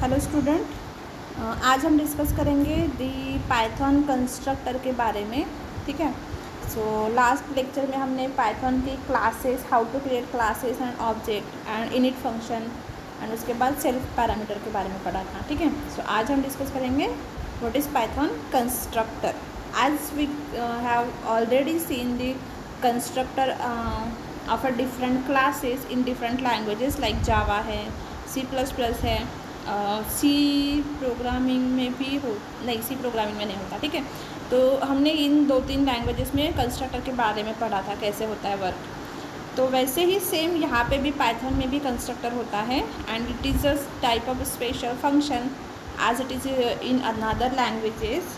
Hello student, आज हम discuss करेंगे दी पाइथन कंस्ट्रक्टर के बारे में। ठीक है। सो लास्ट लेक्चर में हमने पाइथन की classes, how to create classes and object and init function and उसके बाद सेल्फ पैरामीटर के बारे में पढ़ा था। ठीक है। सो आज हम डिस्कस करेंगे what is Python constructor. As we have already seen the constructor of a different classes in different languages like Java है, C++ है, सी प्रोग्रामिंग में भी हो, नहीं सी प्रोग्रामिंग में नहीं होता। ठीक है। तो हमने इन 2-3 लैंग्वेजेस में कंस्ट्रक्टर के बारे में पढ़ा था, कैसे होता है वर्क। तो वैसे ही सेम यहाँ पे भी पाइथन में भी कंस्ट्रक्टर होता है and it is a type of special function as it is in another languages.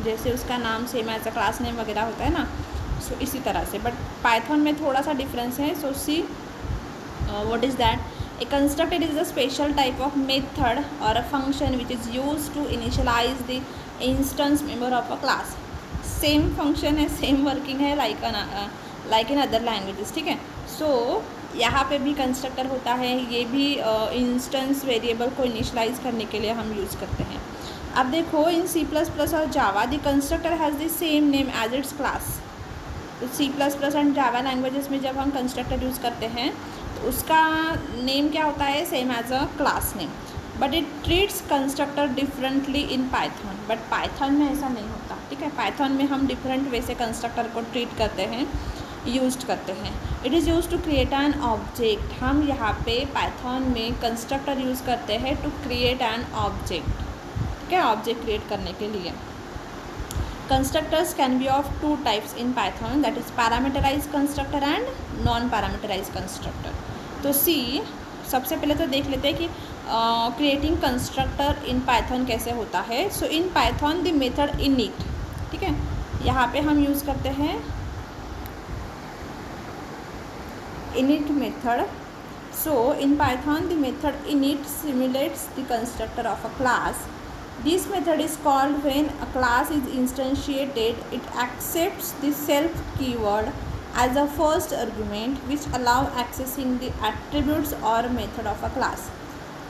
जैसे उसका नाम same as a class name वगैरह होता है ना, सो इसी तरह से, बट पाइथन में थोड़ा सा डिफरेंस है। सो सी what is that? A constructor is a special type of method or a function which is used to initialize the instance member of a class. Same function है, सेम वर्किंग है like in other languages. ठीक है। सो यहाँ पे भी constructor होता है, ये भी इंस्टेंस वेरिएबल को इनिशलाइज करने के लिए हम यूज़ करते हैं। अब देखो इन C++ और Java the constructor has the same name as its class. तो C++ एंड जावा लैंग्वेजेस में जब हम कंस्ट्रक्टर यूज़ करते हैं तो उसका नेम क्या होता है, same as a class name, but it treats constructor differently in Python. But Python में ऐसा नहीं होता। ठीक है। पाइथन में हम डिफरेंट वे से कंस्ट्रक्टर को ट्रीट करते हैं, यूज करते हैं। It is use to create an object. हम यहाँ पे पाइथन में कंस्ट्रक्टर यूज़ करते हैं टू क्रिएट एन ऑब्जेक्ट। ठीक है, ऑब्जेक्ट क्रिएट करने के लिए। Constructors can be of two types in Python, that is parameterized constructor and non-parameterized constructor. तो सी सबसे पहले तो देख लेते हैं कि क्रिएटिंग कंस्ट्रक्टर इन पाइथन कैसे होता है। So in Python the method init, ठीक है, यहाँ पे हम यूज़ करते हैं init method. So in Python the method init simulates the constructor of a class. This method is called when a class is instantiated. It accepts the self keyword as a first argument, which allow accessing the attributes or method of a class.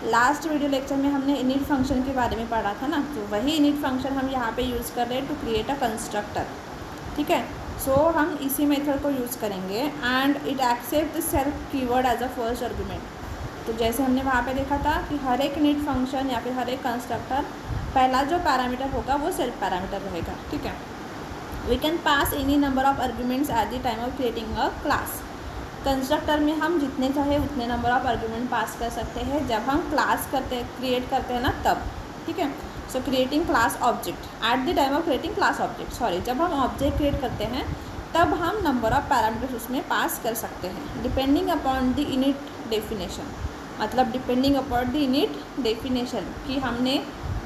Last video lecture में हमने init function के बारे में पढ़ा था ना, तो वही इनिट फंक्शन हम यहाँ पे यूज़ कर रहे हैं टू क्रिएट अ कंस्ट्रक्टर। ठीक है। सो हम इसी मेथड को यूज़ करेंगे and it accept the self keyword as a first argument. तो जैसे हमने वहाँ पे देखा था कि हर एक इनिट फंक्शन या फिर हर एक कंस्ट्रक्टर पहला जो पैरामीटर होगा वो सेल्फ पैरामीटर रहेगा। ठीक है। We can pass any number of arguments at the time of creating a class. Constructor में हम जितने चाहे उतने नंबर ऑफ आर्गुमेंट पास कर सकते हैं जब हम क्लास क्रिएट करते हैं ना, तब। ठीक है। सो creating class object at the time of creating class object, sorry, जब हम ऑब्जेक्ट क्रिएट करते हैं तब हम नंबर ऑफ पैरामीटर्स उसमें पास कर सकते हैं depending upon the init definition. मतलब depending upon the init definition कि हमने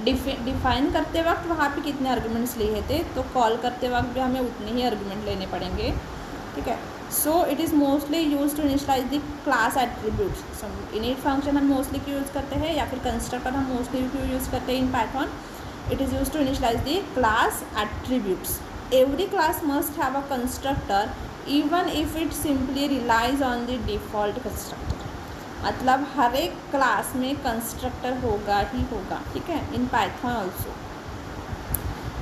डिफाइन करते वक्त वहाँ पे कितने आर्गुमेंट्स लिए थे, तो कॉल करते वक्त भी हमें उतने ही आर्गुमेंट लेने पड़ेंगे। ठीक है। So it is mostly use to initialise the class attributes. So init function हम मोस्टली क्यों यूज़ करते हैं या फिर कंस्ट्रक्टर हम मोस्टली क्यों यूज़ करते हैं in Python? It is use to initialise the class attributes. Every class must have a constructor even if it simply relies on the default constructor. मतलब हर एक क्लास में कंस्ट्रक्टर होगा ही होगा। ठीक है, इन पाइथन ऑल्सो।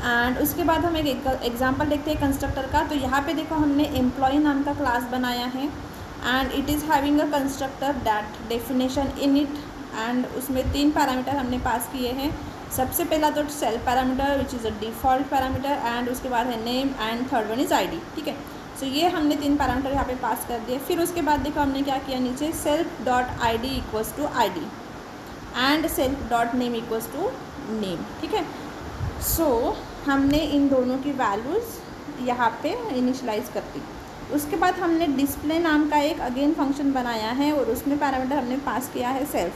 एंड उसके बाद हम एक एग्जांपल देखते हैं कंस्ट्रक्टर का। तो यहाँ पे देखो हमने एम्प्लॉय नाम का क्लास बनाया है and it is having a constructor that definition in it, and उसमें 3 पैरामीटर हमने पास किए हैं। सबसे पहला तो self parameter which is a default parameter, and उसके बाद है name, and third one is ID। ठीक है। सो ये हमने 3 पैरामीटर यहाँ पे पास कर दिए। फिर उसके बाद देखो हमने क्या किया, नीचे self dot ID equals to ID and self dot name equals to name. ठीक है। सो हमने इन दोनों की वैल्यूज़ यहाँ पे इनिशलाइज कर दी। उसके बाद हमने डिस्प्ले नाम का एक अगेन फंक्शन बनाया है और उसमें पैरामीटर हमने पास किया है सेल्फ।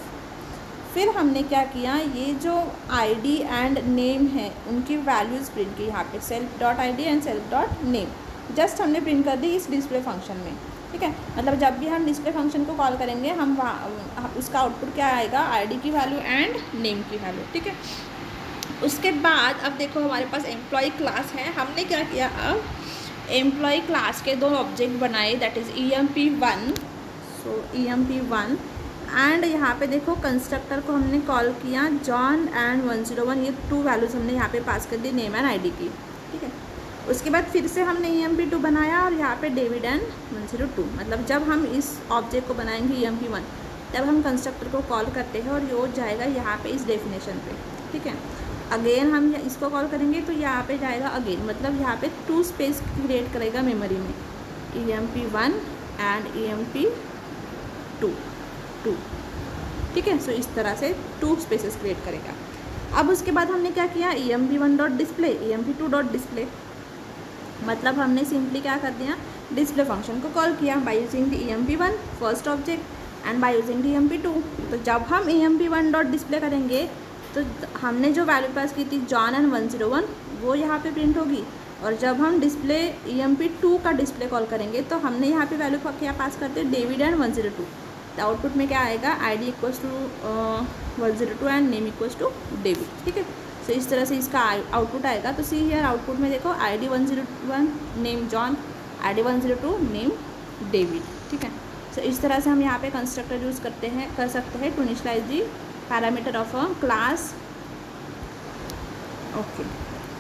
फिर हमने क्या किया, ये जो ID एंड नेम है उनकी वैल्यूज़ प्रिंट की यहाँ पे, self dot ID and self dot name just हमने प्रिंट कर दी इस डिस्प्ले फंक्शन में। ठीक है। मतलब जब भी हम डिस्प्ले फंक्शन को कॉल करेंगे हम उसका आउटपुट क्या आएगा, ID की वैल्यू एंड नेम की वैल्यू। ठीक है। उसके बाद अब देखो हमारे पास एम्प्लॉय क्लास है। हमने क्या किया, अब एम्प्लॉय क्लास के 2 ऑब्जेक्ट बनाए, that is EMP1। So EMP1 and यहाँ पे देखो कंस्ट्रक्टर को हमने कॉल किया जॉन एंड 101, ये 2 वैल्यूज़ हमने यहाँ पे पास कर दी नेम एंड आईडी की, ठीक है। उसके बाद फिर से हमने EMP2 बनाया और यहाँ पे डेविड एंड 102, मतलब जब हम इस ऑब्जेक्ट को बनाएंगे EMP1 तब हम कंस्ट्रक्टर को कॉल करते हैं और ये हो जाएगा यहाँ पे इस डेफिनेशन पे, ठीक है। अगेन हम इसको कॉल करेंगे तो यहाँ पे जाएगा अगेन, मतलब यहाँ पे 2 स्पेस क्रिएट करेगा मेमोरी में, EMP1 एंड EMP2, ठीक है। सो इस तरह से 2 स्पेसेस क्रिएट करेगा। अब उसके बाद हमने क्या किया, EMP1 dot display, EMP2 dot display, मतलब हमने सिंपली क्या कर दिया, डिस्प्ले फंक्शन को कॉल किया by using the EMP1 first object and by using the EMP2। तो जब हम EMP1 डॉट डिस्प्ले करेंगे तो हमने जो वैल्यू पास की थी जॉन एंड 101 वो यहाँ पे प्रिंट होगी, और जब हम डिस्प्ले EMP2 का डिस्प्ले कॉल करेंगे तो हमने यहाँ पे वैल्यू क्या पास करते हैं, डेविड एंड 102। तो आउटपुट में क्या आएगा, ID equals to 102 and name equals to David, ठीक है। सो इस तरह से इसका आउटपुट आएगा। तो सी हियर आउटपुट में देखो ID 101 name John, ID 102 name David, ठीक है। सो इस तरह से हम यहाँ पे कंस्ट्रक्टर यूज़ कर सकते हैं to initialise the parameter of a class. Okay,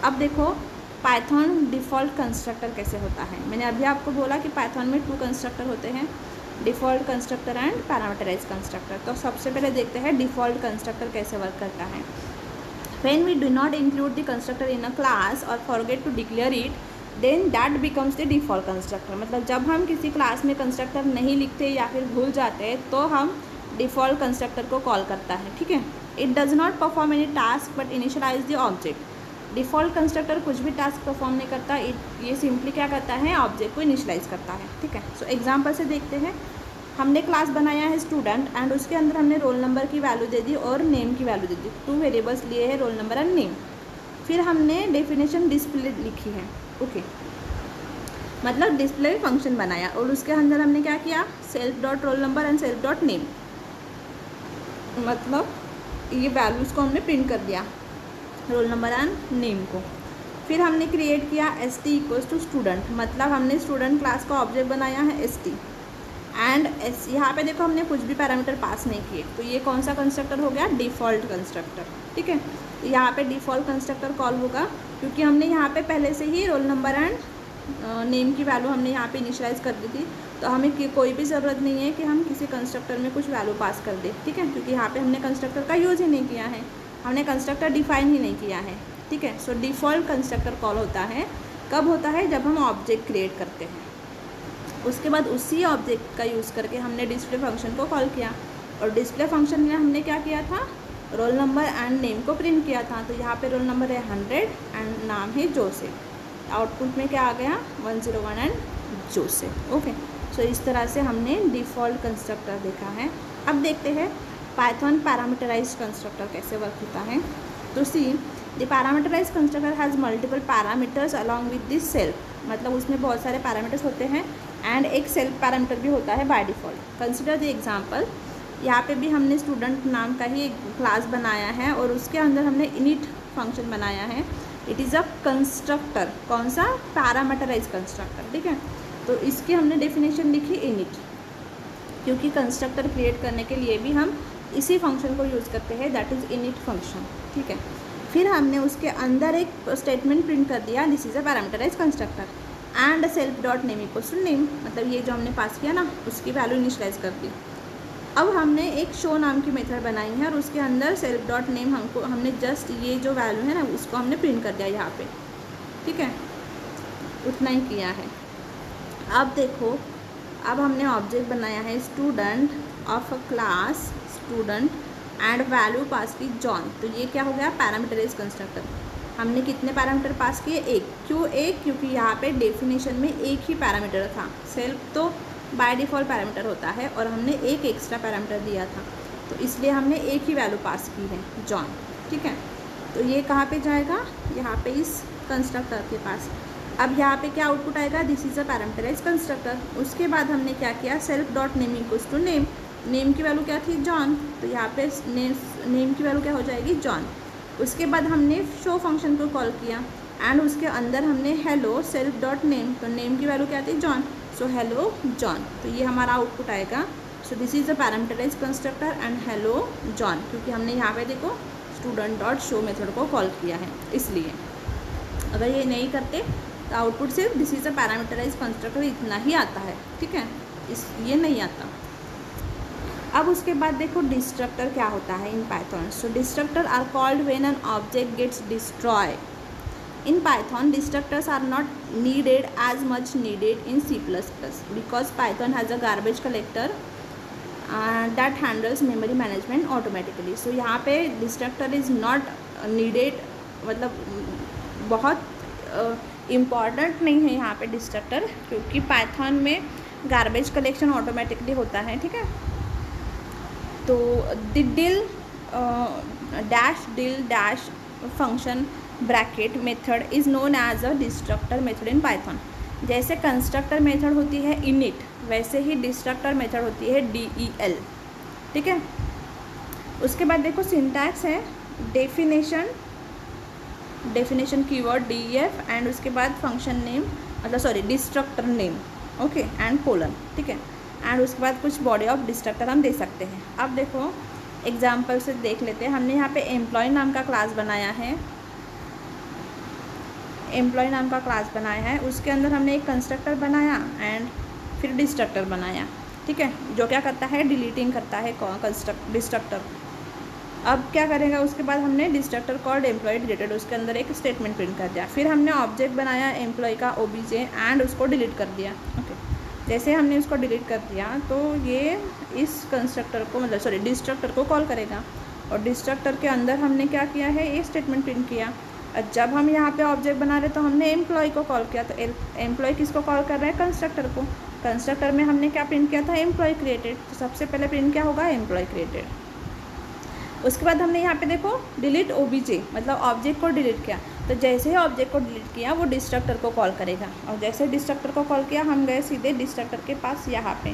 अब देखो पाइथन डिफ़ॉल्ट कंस्ट्रक्टर कैसे होता है। मैंने अभी आपको बोला कि पाइथन में 2 कंस्ट्रक्टर होते हैं, default constructor and parameterise constructor. तो सबसे पहले देखते हैं डिफ़ॉल्ट कंस्ट्रक्टर कैसे वर्क करता है। When we do not include the constructor in a class or forget to declare it, then that becomes the default constructor। मतलब जब हम किसी क्लास में कंस्ट्रक्टर नहीं लिखते या फिर भूल जाते हैं तो हम डिफ़ॉल्ट कंस्ट्रक्टर को कॉल करता है, ठीक है। It does not perform any task but initialise the object. Default constructor कुछ भी टास्क परफॉर्म नहीं करता, ये सिंपली क्या करता है, ऑब्जेक्ट को इनिशियलाइज करता है, ठीक है। सो एग्जाम्पल से देखते हैं। हमने क्लास बनाया है स्टूडेंट एंड उसके अंदर हमने रोल नंबर की वैल्यू दे दी और नेम की वैल्यू दे दी, 2 वेरिएबल्स लिए हैं, रोल नंबर एंड नेम। फिर हमने डेफिनेशन डिस्प्ले लिखी है, ओके, मतलब डिस्प्ले फंक्शन बनाया और उसके अंदर हमने क्या किया, self dot roll number and self dot name, मतलब ये वैल्यूज़ को हमने प्रिंट कर दिया, रोल नंबर एंड नेम को। फिर हमने क्रिएट किया ST इक्वल्स टू स्टूडेंट, मतलब हमने स्टूडेंट क्लास का ऑब्जेक्ट बनाया है ST एंड यहाँ पे देखो हमने कुछ भी पैरामीटर पास नहीं किए, तो ये कौन सा कंस्ट्रक्टर हो गया, डिफ़ॉल्ट कंस्ट्रक्टर, ठीक है। यहाँ पे डिफ़ॉल्ट कंस्ट्रक्टर कॉल होगा क्योंकि हमने यहाँ पे पहले से ही रोल नंबर एंड नेम की वैल्यू हमने यहाँ पे इनिशियलाइज कर दी थी, तो हमें कोई भी ज़रूरत नहीं है कि हम किसी कंस्ट्रक्टर में कुछ वैल्यू पास कर दें, ठीक है, क्योंकि यहाँ पे हमने कंस्ट्रक्टर का यूज़ ही नहीं किया है, हमने कंस्ट्रक्टर डिफाइन ही नहीं किया है, ठीक है। सो डिफ़ॉल्ट कंस्ट्रक्टर कॉल होता है, कब होता है, जब हम ऑब्जेक्ट क्रिएट करते हैं। उसके बाद उसी ऑब्जेक्ट का यूज़ करके हमने डिस्प्ले फंक्शन को कॉल किया और डिस्प्ले फंक्शन में हमने क्या किया था, रोल नंबर एंड नेम को प्रिंट किया था। तो यहाँ पे रोल नंबर है 100 एंड नाम है जोसेफ। आउटपुट में क्या आ गया, 101 एंड जोसेफ, ओके। सो इस तरह से हमने डिफ़ॉल्ट कंस्ट्रक्टर देखा है। अब देखते हैं पाइथन पैरामीटराइज्ड कंस्ट्रक्टर कैसे वर्क होता है। तो see the parameterised constructor has multiple parameters along with this self, मतलब उसमें बहुत सारे पैरामीटर्स होते हैं एंड एक सेल्फ पैरामीटर भी होता है by default. Consider the example, यहाँ पे भी हमने स्टूडेंट नाम का ही एक क्लास बनाया है और उसके अंदर हमने इनिट फंक्शन बनाया है। इट इज़ अ कंस्ट्रक्टर, कौन सा, पैरामीटराइज कंस्ट्रक्टर, ठीक है। तो इसकी हमने डेफिनेशन लिखी इनिट, क्योंकि कंस्ट्रक्टर क्रिएट करने के लिए भी हम इसी फंक्शन को यूज़ करते हैं, दैट इज़ इनिट फंक्शन, ठीक है। फिर हमने उसके अंदर एक स्टेटमेंट प्रिंट कर दिया, this is a parameterise constructor and self dot name equals to name, मतलब ये जो हमने पास किया ना उसकी वैल्यू इनिशियलाइज कर दी। अब हमने एक शो नाम की मेथड बनाई है और उसके अंदर सेल्फ डॉट नेम हमने जस्ट ये जो वैल्यू है ना उसको हमने प्रिंट कर दिया यहाँ पे, ठीक है, उतना ही किया है। अब देखो, अब हमने ऑब्जेक्ट बनाया है student of a class student and value pass की जॉन। तो ये क्या हो गया, पैरामीटराइज कंस्ट्रक्टर। हमने कितने पैरामीटर पास किए, एक। क्यों एक, क्योंकि यहाँ पे डेफिनेशन में एक ही पैरामीटर था, सेल्फ तो बाय डिफ़ॉल्ट पैरामीटर होता है और हमने एक एक्स्ट्रा पैरामीटर दिया था, तो इसलिए हमने एक ही वैल्यू पास की है, जॉन, ठीक है। तो ये कहाँ पे जाएगा, यहाँ पे इस कंस्ट्रक्टर के पास। अब यहाँ पे क्या आउटपुट आएगा, this is a parameterise constructor. उसके बाद हमने क्या किया, self dot name equals to name, name की वैल्यू क्या थी, जॉन, तो यहाँ पे नेम की वैल्यू क्या हो जाएगी, जॉन। उसके बाद हमने शो फंक्शन को कॉल किया एंड उसके अंदर हमने हेलो सेल्फ डॉट नेम, तो नेम की वैल्यू क्या थी, जॉन, सो हेलो जॉन। तो ये हमारा आउटपुट आएगा so this is a parameterise constructor and hello John, क्योंकि हमने यहाँ पे देखो स्टूडेंट डॉट शो मेथड को कॉल किया है, इसलिए अगर ये नहीं करते तो आउटपुट सिर्फ this is a parameterise constructor इतना ही आता है, ठीक है, ये नहीं आता। अब उसके बाद देखो डिस्ट्रक्टर क्या होता है in Python. So destructor are called when an object gets destroy. In Python, destructors are not needed as much needed in C++ because Python has a garbage collector that handles memory management automatically. So यहाँ पे destructor is not needed, मतलब बहुत important नहीं है यहाँ पे destructor, क्योंकि Python में गार्बेज कलेक्शन ऑटोमेटिकली होता है, ठीक है। तो del dash function bracket method is known as a destructor method in Python. जैसे कंस्ट्रक्टर मेथड होती है इनिट, वैसे ही डिस्ट्रक्टर मेथड होती है DEL, ठीक है। उसके बाद देखो सिंटैक्स है डेफिनेशन कीवर्ड DEF एंड उसके बाद फंक्शन नेम, मतलब sorry destructor name, okay, and colon, ठीक है। एंड उसके बाद कुछ बॉडी ऑफ डिस्ट्रक्टर हम दे सकते हैं। अब देखो एग्जाम्पल से देख लेते हैं। हमने यहाँ पे एम्प्लॉय नाम का क्लास बनाया है, उसके अंदर हमने एक कंस्ट्रक्टर बनाया एंड फिर डिस्ट्रक्टर बनाया, ठीक है, जो क्या करता है डिलीटिंग करता है डिस्ट्रक्टर। अब क्या करेगा, उसके बाद हमने डिस्ट्रक्टर कॉल्ड एम्प्लॉय डिलीटेड, उसके अंदर एक स्टेटमेंट प्रिंट कर दिया। फिर हमने ऑब्जेक्ट बनाया एम्प्लॉय का OBJ एंड उसको डिलीट कर दिया, ओके। जैसे हमने उसको डिलीट कर दिया तो ये इस कंस्ट्रक्टर को, मतलब सॉरी डिस्ट्रक्टर को कॉल करेगा, और डिस्ट्रक्टर के अंदर हमने क्या किया है, ये स्टेटमेंट प्रिंट किया। और जब हम यहाँ पे ऑब्जेक्ट बना रहे तो हमने एम्प्लॉय को कॉल किया, तो एम्प्लॉय किसको कॉल कर रहे हैं, कंस्ट्रक्टर को। कंस्ट्रक्टर में हमने क्या प्रिंट किया था, एम्प्लॉय क्रिएटेड, तो सबसे पहले प्रिंट क्या होगा, एम्प्लॉय क्रिएटेड। उसके बाद हमने यहाँ पे देखो डिलीट OBJ, मतलब ऑब्जेक्ट को डिलीट किया, तो जैसे ही ऑब्जेक्ट को डिलीट किया वो डिस्ट्रक्टर को कॉल करेगा, और जैसे डिस्ट्रक्टर को कॉल किया हम गए सीधे डिस्ट्रक्टर के पास। यहाँ पे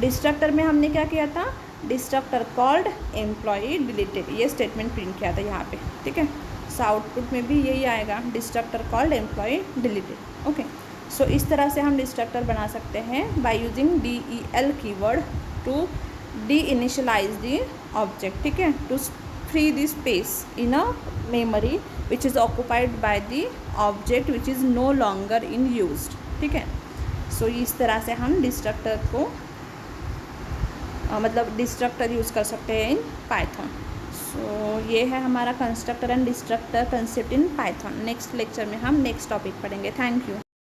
डिस्ट्रक्टर में हमने क्या किया था, डिस्ट्रक्टर कॉल्ड एम्प्लॉय डिलीटेड, ये स्टेटमेंट प्रिंट किया था यहाँ पे, ठीक है। सो आउटपुट में भी यही आएगा, destructor called employ deleted, okay. So इस तरह से हम डिस्ट्रक्टर बना सकते हैं by using DEL keyword to de-initialize the object, ठीक है, to free the space in a memory which is occupied by the object which is no longer in used, ठीक है। सो इस तरह से हम डिस्ट्रक्टर को मतलब डिस्ट्रक्टर यूज़ कर सकते हैं इन पाइथन। सो ये है हमारा constructor and destructor concept in Python. Next lecture में हम नेक्स्ट टॉपिक पढ़ेंगे। Thank you.